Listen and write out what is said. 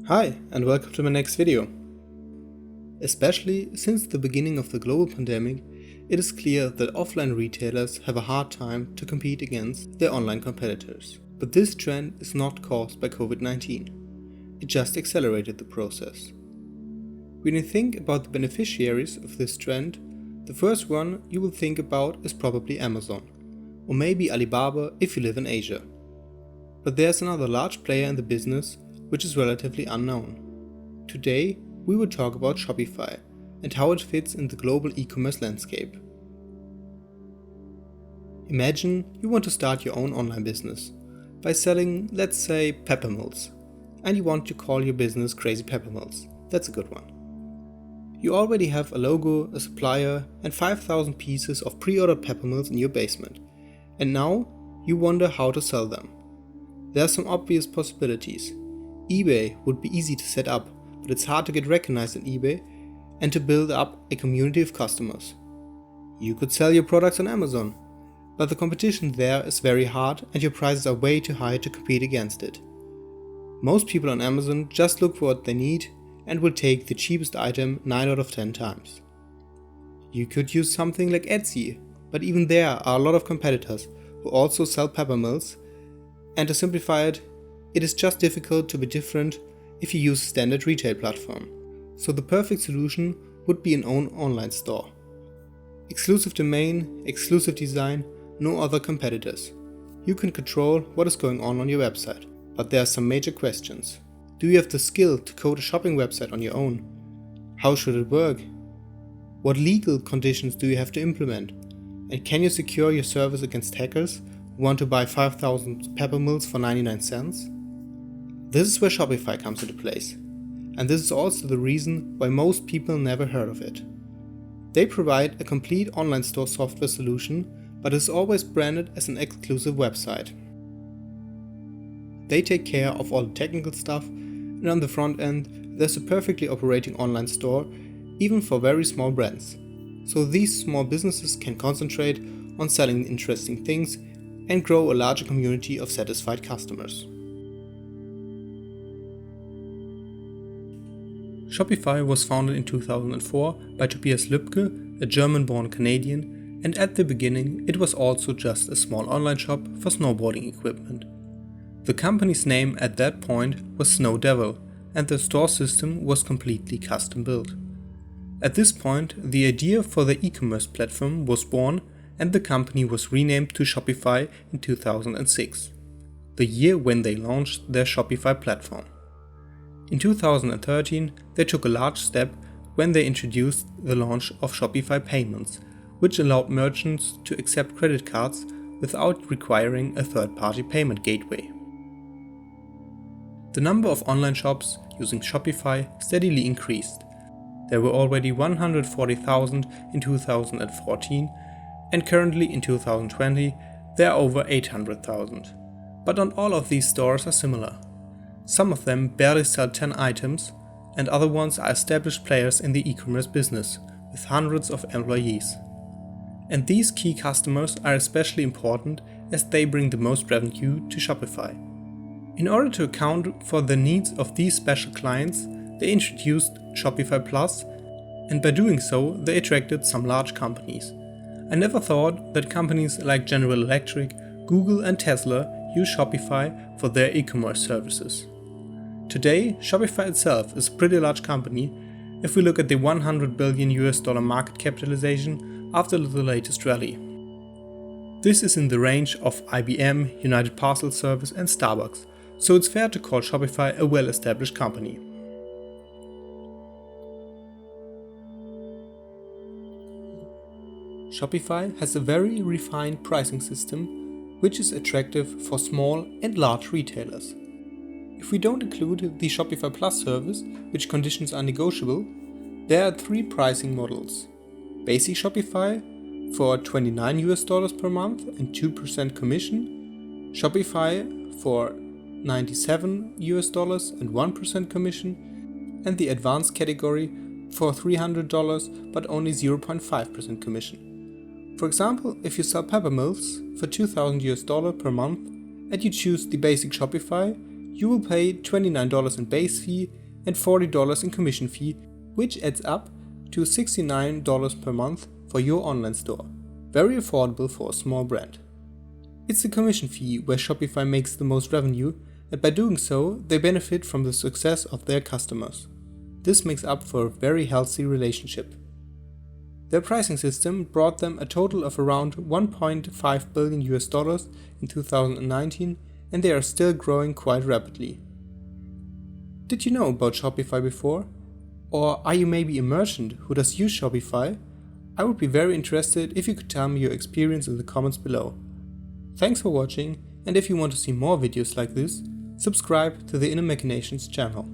Hi, and welcome to my next video. Especially since the beginning of the global pandemic, it is clear that offline retailers have a hard time to compete against their online competitors. But this trend is not caused by COVID-19. It just accelerated the process. When you think about the beneficiaries of this trend, the first one you will think about is probably Amazon, or maybe Alibaba if you live in Asia. But there's another large player in the business which is relatively unknown. Today, we will talk about Shopify and how it fits in the global e-commerce landscape. Imagine you want to start your own online business by selling, let's say, pepper mills, and you want to call your business Crazy Pepper Mills. That's a good one. You already have a logo, a supplier, and 5,000 pieces of pre-ordered pepper mills in your basement, and now you wonder how to sell them. There are some obvious possibilities. eBay would be easy to set up, but it's hard to get recognized on eBay and to build up a community of customers. You could sell your products on Amazon, but the competition there is very hard and your prices are way too high to compete against it. Most people on Amazon just look for what they need and will take the cheapest item 9 out of 10 times. You could use something like Etsy, but even there are a lot of competitors who also sell pepper mills, and to simplify it, it is just difficult to be different if you use a standard retail platform. So the perfect solution would be an own online store. Exclusive domain, exclusive design, no other competitors. You can control what is going on your website. But there are some major questions. Do you have the skill to code a shopping website on your own? How should it work? What legal conditions do you have to implement? And can you secure your service against hackers who want to buy 5,000 pepper mills for 99 cents? This is where Shopify comes into place, and this is also the reason why most people never heard of it. They provide a complete online store software solution, but is always branded as an exclusive website. They take care of all the technical stuff, and on the front end, there's a perfectly operating online store, even for very small brands. So these small businesses can concentrate on selling interesting things and grow a larger community of satisfied customers. Shopify was founded in 2004 by Tobias Lübke, a German-born Canadian, and at the beginning it was also just a small online shop for snowboarding equipment. The company's name at that point was Snow Devil, and the store system was completely custom built. At this point, the idea for the e-commerce platform was born, and the company was renamed to Shopify in 2006, the year when they launched their Shopify platform. In 2013, they took a large step when they introduced the launch of Shopify Payments, which allowed merchants to accept credit cards without requiring a third-party payment gateway. The number of online shops using Shopify steadily increased. There were already 140,000 in 2014, and currently in 2020 there are over 800,000. But not all of these stores are similar. Some of them barely sell 10 items, and other ones are established players in the e-commerce business, with hundreds of employees. And these key customers are especially important as they bring the most revenue to Shopify. In order to account for the needs of these special clients, they introduced Shopify Plus, and by doing so, they attracted some large companies. I never thought that companies like General Electric, Google, and Tesla use Shopify for their e-commerce services. Today, Shopify itself is a pretty large company if we look at the $100 billion market capitalization after the latest rally. This is in the range of IBM, United Parcel Service, and Starbucks, so it's fair to call Shopify a well-established company. Shopify has a very refined pricing system, which is attractive for small and large retailers. If we don't include the Shopify Plus service, which conditions are negotiable, there are 3 pricing models. Basic Shopify for $29 per month and 2% commission, Shopify for $97 and 1% commission, and the advanced category for $300 but only 0.5% commission. For example, if you sell pepper mills for $2,000 per month and you choose the basic Shopify, You will pay $29 in base fee and $40 in commission fee, which adds up to $69 per month for your online store. Very affordable for a small brand. It's the commission fee where Shopify makes the most revenue, and by doing so, they benefit from the success of their customers. This makes up for a very healthy relationship. Their pricing system brought them a total of around $1.5 billion in 2019, and they are still growing quite rapidly. Did you know about Shopify before? Or are you maybe a merchant who does use Shopify? I would be very interested if you could tell me your experience in the comments below. Thanks for watching, and if you want to see more videos like this, subscribe to the Machinations channel.